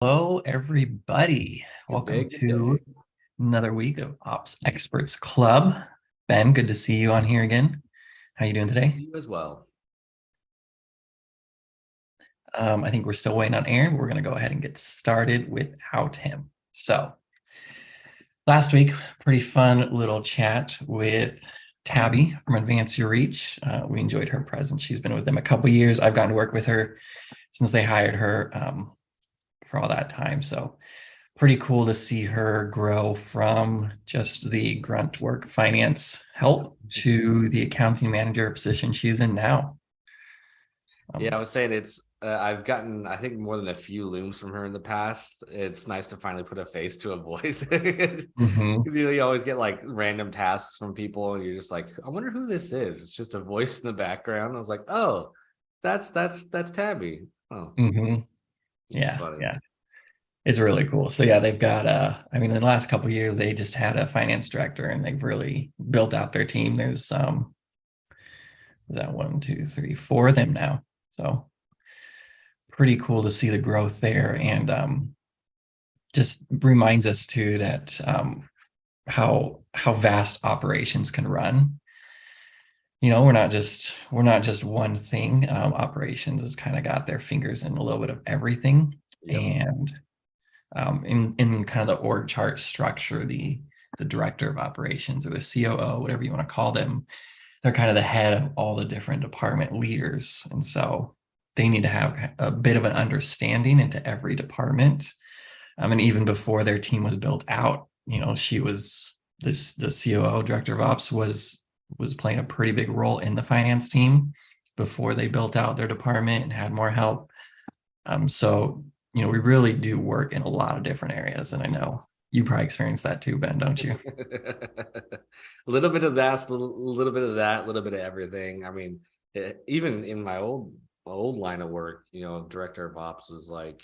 Hello, everybody. Good day, Welcome good to day. another week of Ops Experts Club. Ben, good to see you on here again. How you doing Good to see today? you as well. I think we're still waiting on Aaron. We're going to go ahead and get started without him. So, last week, pretty fun little chat with Tabby from Advance Your Reach. We enjoyed her presence. She's been with them a couple years. I've gotten to work with her since they hired her for all that time. So, pretty cool to see her grow from just the grunt work finance help to the accounting manager position she's in now. Yeah, I Um, was saying I've gotten, I think, more than a few looms from her in the past. It's nice to finally put a face to a voice. Because mhm, you always get like random tasks from people, and you're just like, I wonder who this is. It's just a voice in the background. I was like, oh, that's Tabby. Oh, mhm. it's Yeah, funny. yeah. It's really cool. So yeah, they've got I mean, in the last couple of years, they just had a finance director and they've really built out their team. There's is that one, two, three, four of them now. So pretty cool to see the growth there. And just reminds us too that how vast operations can run. We're not just one thing. Operations has kind of got their fingers in a little bit of everything, Yep. and in kind of the org chart structure, the director of operations or the COO, whatever you want to call them, they're kind of the head of all the different department leaders, and so they need to have a bit of an understanding into every department. And even before their team was built out, she was this the COO, director of ops, was playing a pretty big role in the finance team before they built out their department and had more help. So we really do work in a lot of different areas, and I know you probably experience that too, Ben, don't you? A little bit of that, little bit of that, a little bit of everything. I mean, even in my old line of work, director of ops was like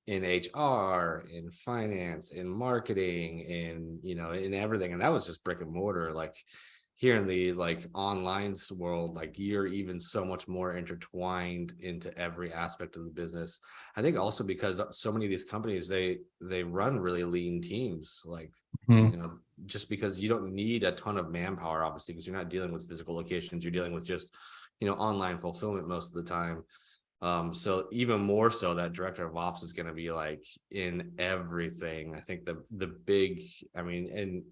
in HR, in finance, in marketing, in everything. And that was just brick and mortar. Like here in the like online world, like you're even so much more intertwined into every aspect of the business. I think also because so many of these companies, they run really lean teams, like you Mhm. know just because you don't need a ton of manpower, obviously, because you're not dealing with physical locations, you're dealing with just online fulfillment most of the time. So even more so, that director of ops is going to be like in everything. I think the big, I mean, and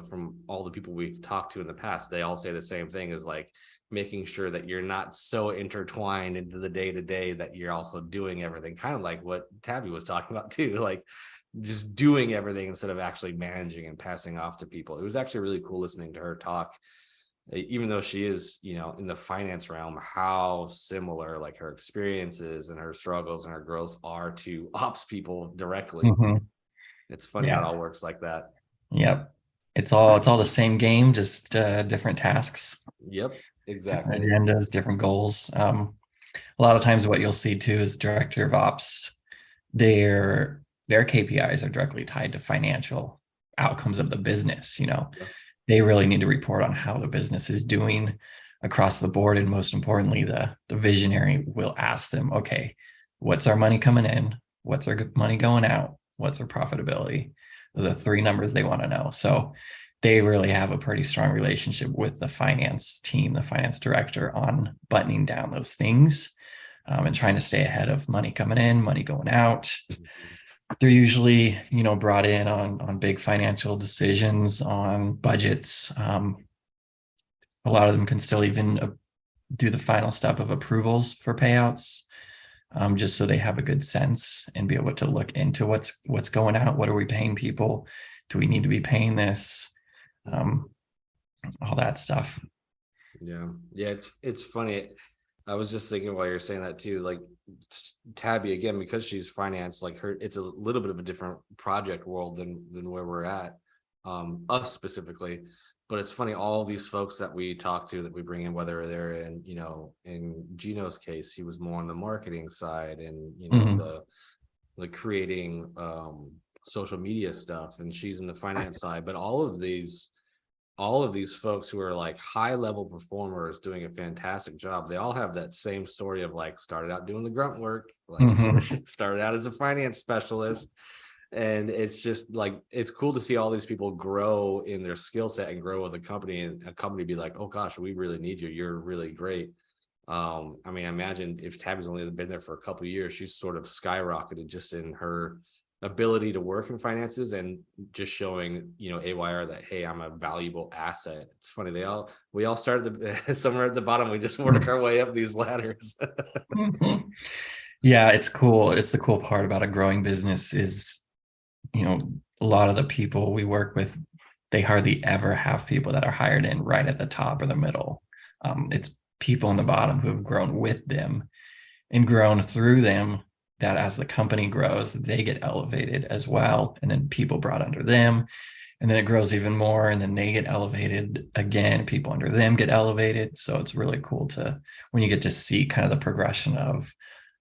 from all the people we've talked to in the past, they all say the same thing, is like making sure that you're not so intertwined into the day to day that you're also doing everything, kind of like what Tabby was talking about too, like just doing everything instead of actually managing and passing off to people. It was actually really cool listening to her talk, even though she is, in the finance realm, how similar like her experiences and her struggles and her growth are to ops people directly. Mhm. It's funny how it Yeah. all works like that. Yep. It's all the same game, just different tasks, Yep, different exactly. agendas, different goals. A lot of times what you'll see too is director of ops, their KPIs are directly tied to financial outcomes of the business. Yep. They really need to report on how the business is doing across the board. And most importantly, the visionary will ask them, okay, what's our money coming in? What's our money going out? What's our profitability? Those are three numbers they want to know. So they really have a pretty strong relationship with the finance team, the finance director, on buttoning down those things, and trying to stay ahead of money coming in, money going out. They're usually, brought in on big financial decisions, on budgets. A lot of them can still even do the final step of approvals for payouts, just so they have a good sense and be able to look into what's going out. What are we paying people? Do we need to be paying this? Um, all that stuff. Yeah, yeah, it's funny. I was just thinking while you're saying that too, like Tabby, again, because she's finance, like her, it's a little bit of a different project world than where we're at, us specifically. But it's funny, all these folks that we talk to, that we bring in, whether they're in, in Gino's case, he was more on the marketing side, and Mhm. the creating social media stuff, and she's in the finance side. But all of these all of these folks who are like high level performers doing a fantastic job, they all have that same story of like started out doing the grunt work, like Mhm. started out as a finance specialist. And it's just like, it's cool to see all these people grow in their skill set and grow with a company, and a company be like, oh gosh, we really need you. You're really great. I mean, I imagine if Tabby's only been there for a couple of years, she's sort of skyrocketed just in her ability to work in finances, and just showing, you know, AYR that, hey, I'm a valuable asset. It's funny, we all started somewhere at the bottom. We just work our way up these ladders. Mhm. Yeah, it's cool. It's the cool part about a growing business is, you know, a lot of the people we work with, they hardly ever have people that are hired in right at the top or the middle. It's people in the bottom who have grown with them and grown through them, that as the company grows, they get elevated as well. And then people brought under them, and then it grows even more, and then they get elevated again, people under them get elevated. So it's really cool to, when you get to see kind of the progression of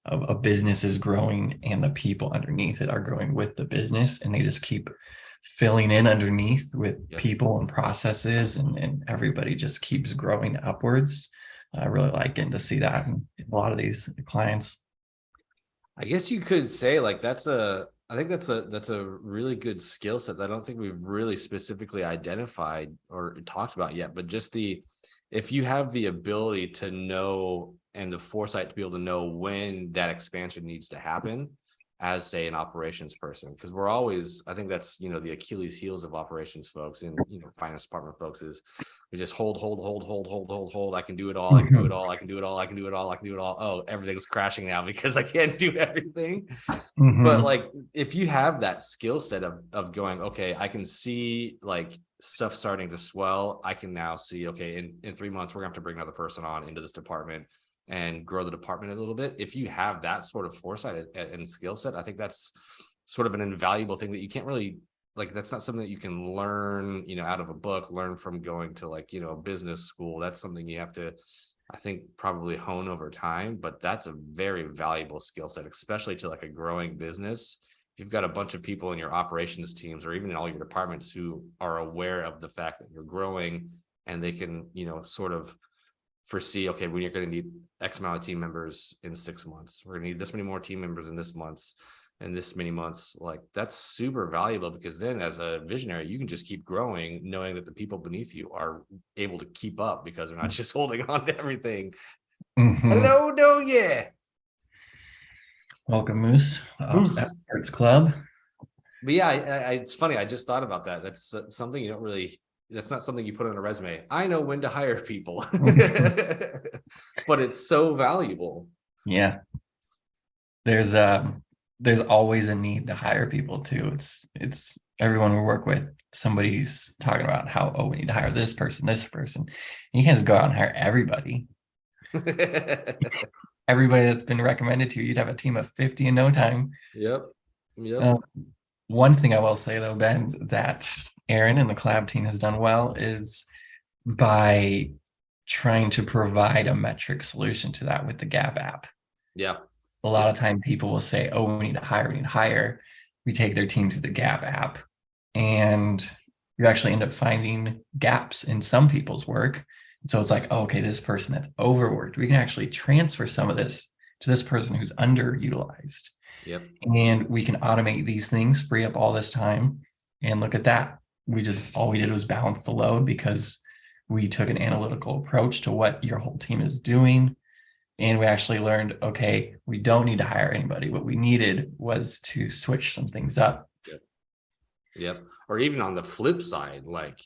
a business is growing and the people underneath it are growing with the business, and they just keep filling in underneath with Yep. people and processes, and everybody just keeps growing upwards. I really like getting to see that in a lot of these clients. I guess you could say like I think that's a really good skill set that I don't think we've really specifically identified or talked about yet, but just if you have the ability to know and the foresight to be able to know when that expansion needs to happen as, say, an operations person, because we're always, I think that's, you know, the Achilles heels of operations folks and, you know, finance department folks is we just hold. I can do it all. I can do it all. I can do it all. I can do it all. I can do it all. Oh, everything's crashing now because I can't do everything. But Mhm. like, if you have that skill set of going, okay, I can see like stuff starting to swell. I can now see, okay, in 3 months, we're gonna have to bring another person on into this department and grow the department a little bit. If you have that sort of foresight and skill set, I think that's sort of an invaluable thing that you can't really, like, that's not something that you can learn, you know, out of a book, learn from going to, like, you know, business school. That's something you have to, I think, probably hone over time, but that's a very valuable skill set, especially to like a growing business. If you've got a bunch of people in your operations teams or even in all your departments who are aware of the fact that you're growing, and they can, you know, sort of foresee, okay, we're going to need X amount of team members in 6 months. We're going to need this many more team members in this months and this many months. Like, that's super valuable, because then as a visionary, you can just keep growing, knowing that the people beneath you are able to keep up because they're not just holding on to everything. Mhm. Hello, no, yeah. Welcome, Moose. Moose. Arts Club. But yeah, it's funny. I just thought about that. That's something you don't really, that's not something you put on a resume. I know when to hire people, but it's so valuable. Yeah, there's there's always a need to hire people too. It's everyone we work with, somebody's talking about how, oh, we need to hire this person, this person. And you can't just go out and hire everybody. Everybody that's been recommended to you, you'd have a team of 50 in no time. Yep. Yep. Um, One thing I will say though, Ben, that Aaron and the collab team has done well is by trying to provide a metric solution to that with the Gap app. Yeah. A lot of time people will say, oh, we need to hire, we need to hire. We take their team to the Gap app, and you actually end up finding gaps in some people's work. So it's like, oh, okay, this person that's overworked, we can actually transfer some of this to this person who's underutilized. Yep. And we can automate these things, free up all this time. And look at that. All we did was balance the load because we took an analytical approach to what your whole team is doing. And we actually learned, okay, we don't need to hire anybody. What we needed was to switch some things up. Yep. Yep. Or even on the flip side, like,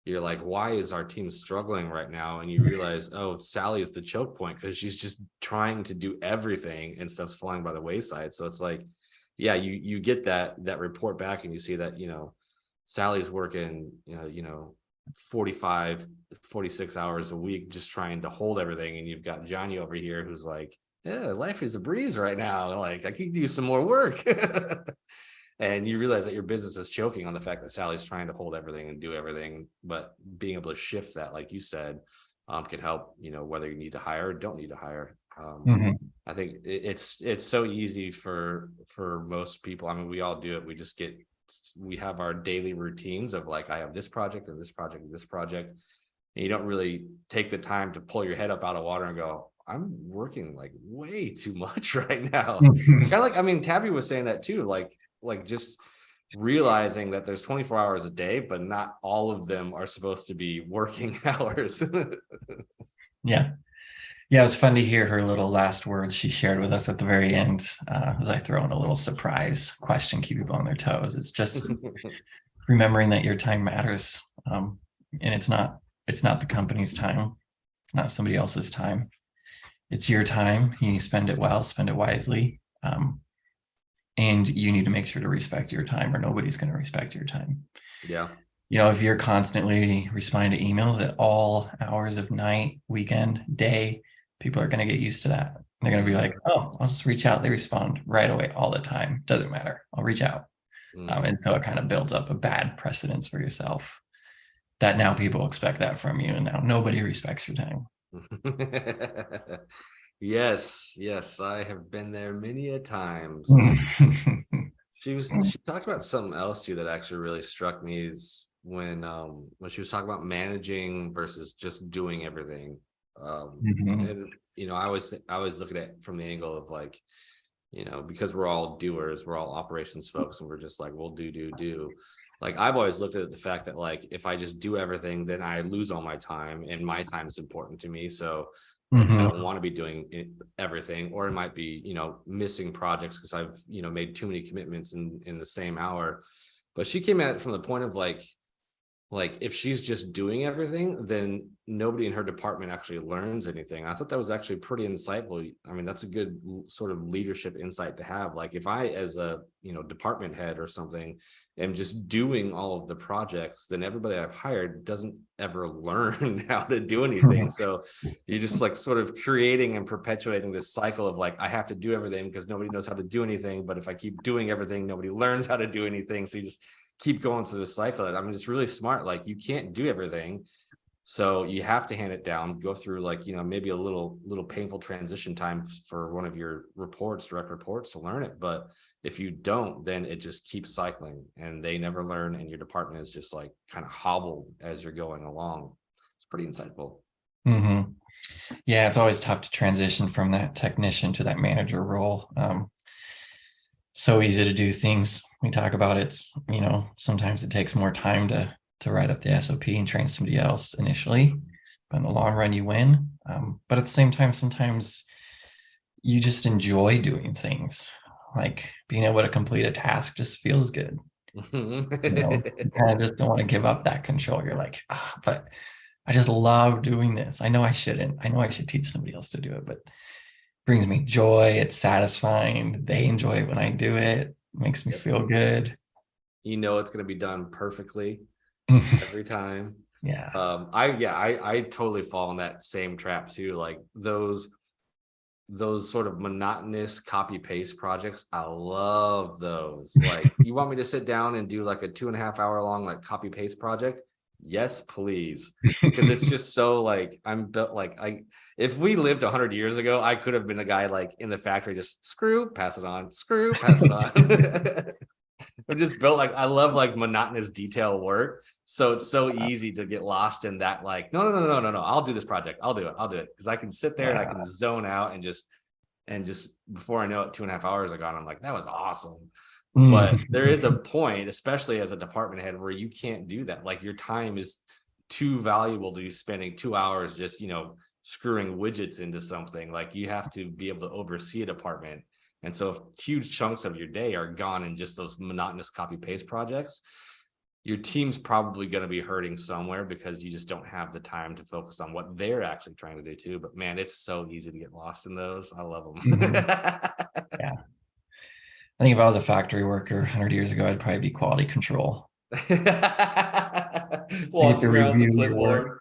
you're like, why is our team struggling right now? And you realize, oh, Sally is the choke point because she's just trying to do everything and stuff's falling by the wayside. So it's like, yeah, you get that report back and you see that, you know, Sally's working, 45, 46 hours a week just trying to hold everything. And you've got Johnny over here who's like, yeah, life is a breeze right now. Like, I could do some more work. And you realize that your business is choking on the fact that Sally's trying to hold everything and do everything, but being able to shift that, like you said, can help, you know, whether you need to hire or don't need to hire. Mhm. I think it's so easy for most people. I mean, we all do it. We just get we have our daily routines of like, I have this project and this project and this project. And you don't really take the time to pull your head up out of water and go, I'm working like way too much right now. Kind of like, I mean, Tabby was saying that too, like just realizing that there's 24 hours a day, but not all of them are supposed to be working hours. Yeah. Yeah, it was fun to hear her little last words she shared with us at the very end, as I throw in a little surprise question, keep people on their toes. It's just remembering that your time matters, and it's not the company's time, it's not somebody else's time. It's your time. You spend it well, spend it wisely, and you need to make sure to respect your time, or nobody's going to respect your time. Yeah. You know, if you're constantly responding to emails at all hours of night, weekend, day, people are going to get used to that. They're going to be like, oh, I'll just reach out. They respond right away all the time. Doesn't matter. I'll reach out. And so it kind of builds up a bad precedence for yourself that now people expect that from you. And now nobody respects your time. Yes, I have been there many a times. She talked about something else too that actually really struck me, is when she was talking about managing versus just doing everything. And you know, I always look at it from the angle of like, you know, because we're all doers, we're all operations folks, and we're just like, we'll do. Like, I've always looked at the fact that like, if I just do everything, then I lose all my time, and my time is important to me. So like, I don't want to be doing everything, or it might be, you know, missing projects because I've, you know, made too many commitments in the same hour. But she came at it from the point of like if she's just doing everything, then nobody in her department actually learns anything. I thought that was actually pretty insightful. I mean, that's a good sort of leadership insight to have. Like, if I, as a, you know, department head or something, am just doing all of the projects, then everybody I've hired doesn't ever learn how to do anything. So you're just like sort of creating and perpetuating this cycle of like, I have to do everything because nobody knows how to do anything. But if I keep doing everything, nobody learns how to do anything. So you just keep going through the cycle. I mean, it's really smart. Like, you can't do everything, so you have to hand it down, go through like, you know, maybe a little painful transition time for one of your direct reports to learn it. But if you don't, then it just keeps cycling and they never learn, and your department is just like kind of hobbled as you're going along. It's pretty insightful. Yeah, it's always tough to transition from that technician to that manager role. So easy to do things. We talk about it's, you know, sometimes it takes more time to write up the SOP and train somebody else initially, but in the long run you win. But at the same time, sometimes you just enjoy doing things. Like, being able to complete a task just feels good. You know, you kind of just don't want to give up that control. You're like, but I just love doing this. I know I shouldn't. I know I should teach somebody else to do it, but brings me joy. It's satisfying. They enjoy it when I do it. It makes me feel good. You know, it's going to be done perfectly every time. Yeah. I totally fall in that same trap too. Like those sort of monotonous copy paste projects. I love those. Like, you want me to sit down and do like a 2.5 hour long, like copy paste project? Yes, please. Because it's just so like, I'm built like, if we lived 100 years ago, I could have been a guy like in the factory, just screw, pass it on, screw, pass it on. I'm just built like, I love like monotonous detail work. So it's so easy to get lost in that, like, no, I'll do this project. I'll do it. Because I can sit there and I can zone out and just before I know it, 2.5 hours are gone. I'm like, that was awesome. But there is a point, especially as a department head, where you can't do that. Like, your time is too valuable to be spending 2 hours just, you know, screwing widgets into something. Like, you have to be able to oversee a department. And so if huge chunks of your day are gone in just those monotonous copy paste projects, your team's probably going to be hurting somewhere because you just don't have the time to focus on what they're actually trying to do too. But man, it's so easy to get lost in those. I love them. Yeah. I think if I was a factory worker 100 years ago, I'd probably be quality control. Walking around the clipboard.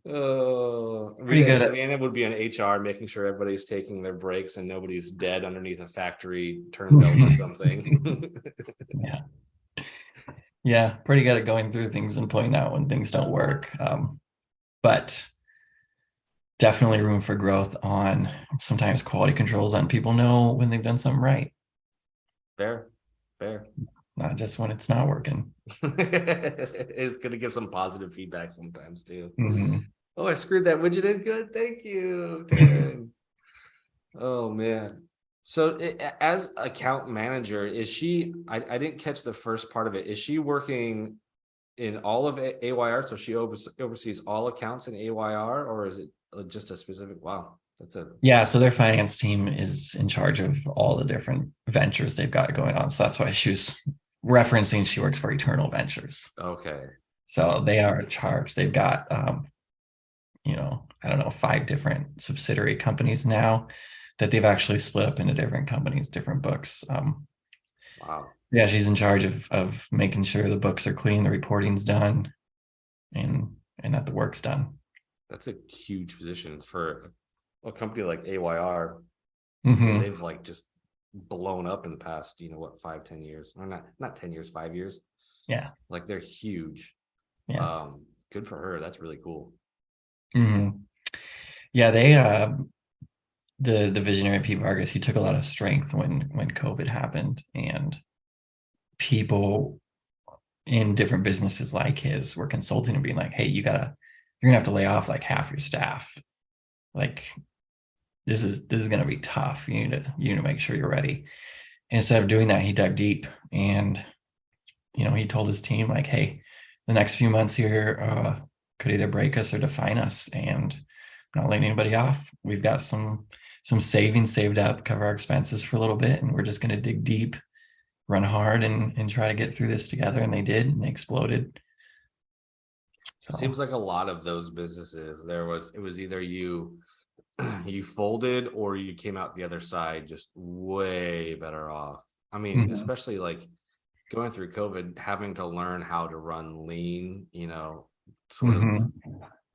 Savannah would be an HR, making sure everybody's taking their breaks and nobody's dead underneath a factory turn belt or something. Yeah, pretty good at going through things and pointing out when things don't work. But definitely room for growth on sometimes quality controls, letting people know when they've done something right. Fair. not just when it's not working. It's going to give some positive feedback sometimes too. Mhm. Oh, I screwed that widget in. Good. Thank you. Dang. Oh man. So as account manager, is she, I didn't catch the first part of it. Is she working in all of AYR? So she oversees all accounts in AYR, or is it just a specific, wow, that's a, Yeah, so their finance team is in charge of all the different ventures they've got going on. So that's why she was referencing she works for Eternal Ventures. okay. So they are in charge. They've got I don't know, 5 different subsidiary companies now that they've actually split up into different companies, different books. Wow. Yeah, she's in charge of making sure the books are clean, the reporting's done, and that the work's done. That's a huge position for a company like AYR. Hmm. They've like just blown up in the past, 5-10 years, or not 10 years, 5 years. Yeah. Like they're huge. Yeah. Good for her. That's really cool. Hmm. Yeah, they the visionary Pete Vargas, he took a lot of strength when COVID happened, and people in different businesses like his were consulting and being like, hey, you're gonna have to lay off like half your staff. Like this is gonna be tough. You need to make sure you're ready. And instead of doing that, he dug deep, and he told his team like, hey, the next few months here could either break us or define us, and I'm not letting anybody off. We've got some savings saved up, cover our expenses for a little bit, and we're just going to dig deep, run hard, and try to get through this together. And they did, and they exploded. So Seems like a lot of those businesses, it was either you folded or you came out the other side just way better off. I mean, mhm, especially like going through COVID, having to learn how to run lean, sort of. mhm,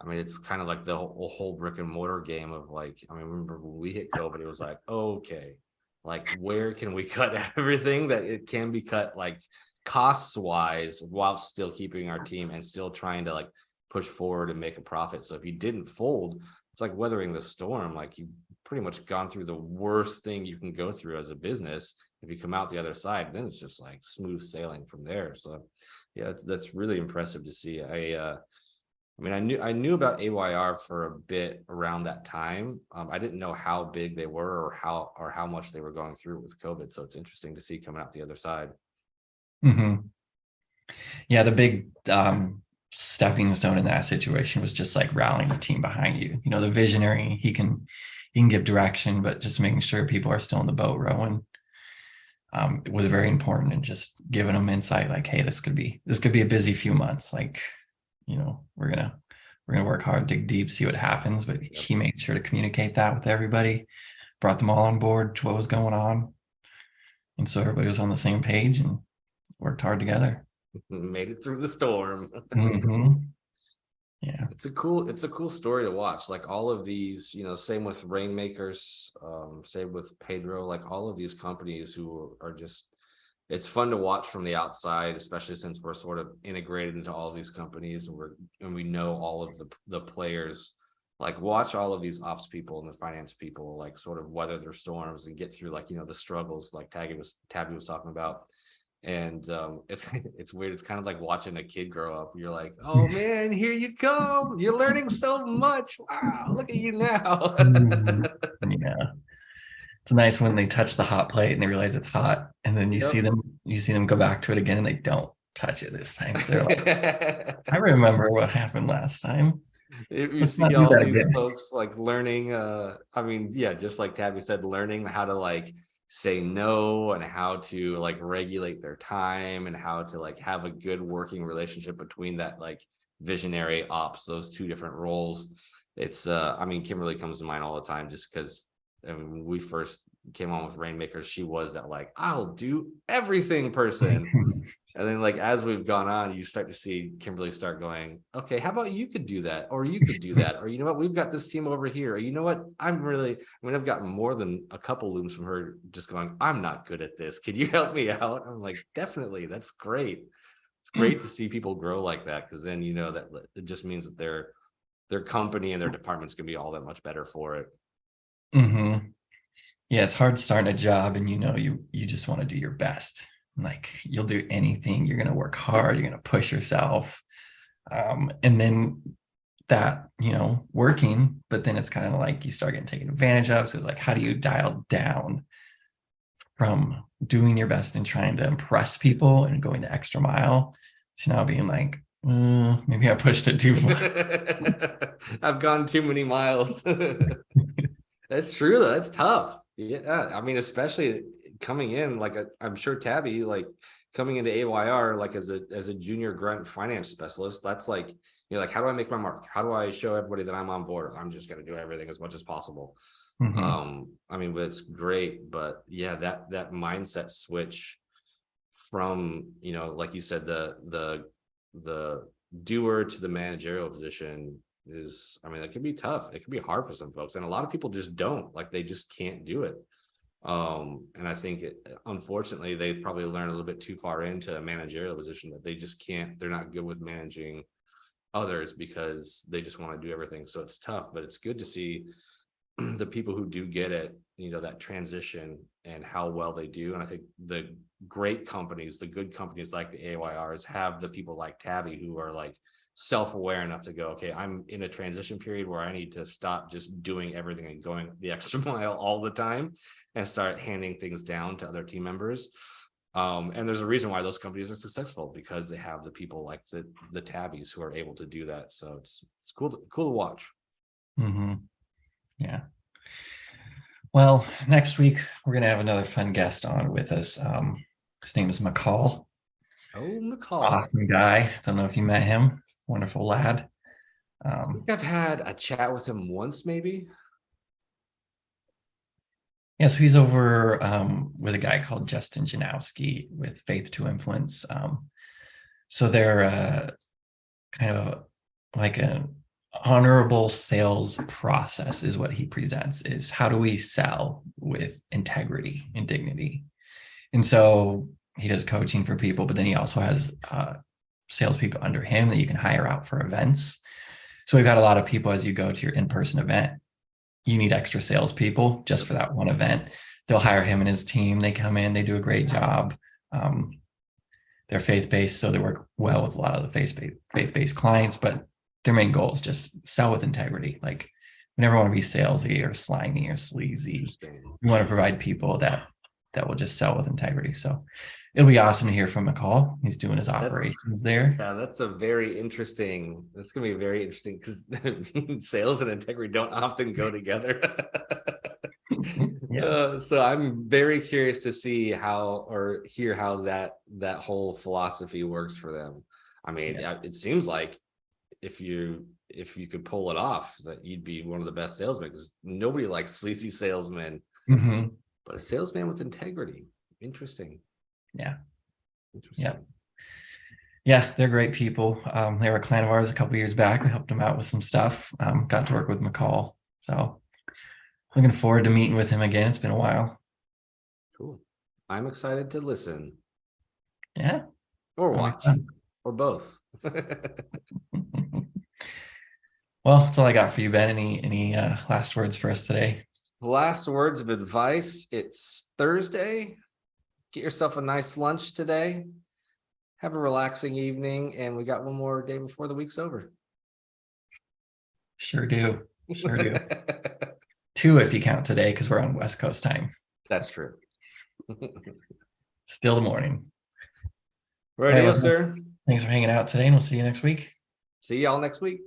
I mean, it's kind of like the whole brick and mortar game of like, I mean, remember when we hit COVID, it was like, okay, like where can we cut everything that it can be cut, like costs wise, while still keeping our team and still trying to like push forward and make a profit. So if you didn't fold, it's like weathering the storm. Like you've pretty much gone through the worst thing you can go through as a business. If you come out the other side, then it's just like smooth sailing from there. So yeah, that's really impressive to see. I mean, I knew about AYR for a bit around that time. I didn't know how big they were or how much they were going through with COVID. So it's interesting to see coming out the other side. mhm. Yeah, the big stepping stone in that situation was just like rallying the team behind you. The visionary, he can give direction, but just making sure people are still in the boat rowing was very important, and just giving them insight like, hey, this could be a busy few months. Like, we're gonna work hard, dig deep, see what happens. But Yep. he made sure to communicate that with everybody, brought them all on board to what was going on. And so everybody was on the same page and worked hard together. Made it through the storm. Hmm. Yeah. It's a cool story to watch. Like all of these, same with Rainmakers, same with Pedro, like all of these companies who are just, it's fun to watch from the outside, especially since we're sort of integrated into all these companies and we know all of the players. Like watch all of these ops people and the finance people like sort of weather their storms and get through like the struggles like Tabby was talking about. And it's weird. It's kind of like watching a kid grow up. You're like, oh man, here you come. You're learning so much. Wow, look at you now. Mhm. Yeah. It's nice when they touch the hot plate and they realize it's hot, and then you see Yep. them go back to it again and they don't touch it this time. So they're like, I remember what happened last time. If you Let's not see do all that these again. folks like learning, I mean, yeah, just like Tabby said, learning how to like say no and how to like regulate their time and how to like have a good working relationship between that like visionary ops, those two different roles. It's I mean, Kimberly comes to mind all the time just because I mean, when we first came on with Rainmakers, she was that like, I'll do everything person. And then like as we've gone on, you start to see Kimberly start going, okay, how about you could do that, or you could do that, or you know what, we've got this team over here, or you know what, I mean, I've gotten more than a couple looms from her just going, I'm not good at this. Can you help me out? I'm like, definitely, that's great. It's great to see people grow like that because then that it just means that their company and their department's gonna be all that much better for it. Hmm. Yeah, it's hard starting a job and you just want to do your best. Like you'll do anything. You're going to work hard. You're going to push yourself. And then that, working, but then it's kind of like you start getting taken advantage of. So it's like, how do you dial down from doing your best and trying to impress people and going the extra mile to now being like, maybe I pushed it too far. I've gone too many miles. That's true though. That's tough. Yeah. I mean, especially coming in, like I'm sure Tabby, like coming into AYR, like as a junior grunt finance specialist, that's like, you're like, how do I make my mark? How do I show everybody that I'm on board? I'm just going to do everything as much as possible. I mean, but it's great, but yeah, that mindset switch from, like you said, the doer to the managerial position is, I mean, that can be tough. It can be hard for some folks, and a lot of people just don't, like, they just can't do it. And I think unfortunately, they probably learn a little bit too far into a managerial position that they just can't, they're not good with managing others because they just want to do everything. So it's tough, but it's good to see the people who do get it, that transition and how well they do. And I think the great companies, the good companies like the AYRs have the people like Tabby who are like self-aware enough to go, okay, I'm in a transition period where I need to stop just doing everything and going the extra mile all the time and start handing things down to other team members. And there's a reason why those companies are successful, because they have the people like the Tabbies who are able to do that. So it's cool to watch. Yeah. Well, next week we're going to have another fun guest on with us. His name is McCall. Oh, McCall. Awesome guy. Don't know if you met him. Wonderful lad. I think I've had a chat with him once, maybe. Yeah, so he's over with a guy called Justin Janowski with Faith to Influence. So they're kind of like an honorable sales process is what he presents, is how do we sell with integrity and dignity. And so he does coaching for people, but then he also has salespeople under him that you can hire out for events. So we've had a lot of people, as you go to your in-person event, you need extra salespeople just for that one event. They'll hire him and his team. They come in, they do a great job. They're faith-based, so they work well with a lot of the faith-based clients, but their main goal is just sell with integrity. Like, we never want to be salesy or slimy or sleazy. We want to provide people that will just sell with integrity. So it'll be awesome to hear from McCall. He's doing his operations there. Yeah, that's a very interesting. That's going to be very interesting because sales and integrity don't often go together. Yeah. So I'm very curious to see how or hear how that whole philosophy works for them. I mean, it seems like if you could pull it off, that you'd be one of the best salesmen, because nobody likes sleazy salesmen. But a salesman with integrity. Interesting. Yeah. Interesting. Yeah, they're great people. They were a client of ours a couple years back. We helped them out with some stuff. Got to work with McCall. So looking forward to meeting with him again. It's been a while. Cool. I'm excited to listen. Yeah. Or watch. Or both. Well, that's all I got for you, Ben. Any last words for us today? Last words of advice. It's Thursday. Get yourself a nice lunch today. Have a relaxing evening, and we got one more day before the week's over. Sure do. Sure do. 2 if you count today, because we're on West Coast time. That's true. Still the morning. Radio, sir. Thanks for hanging out today, and we'll see you next week. See y'all next week.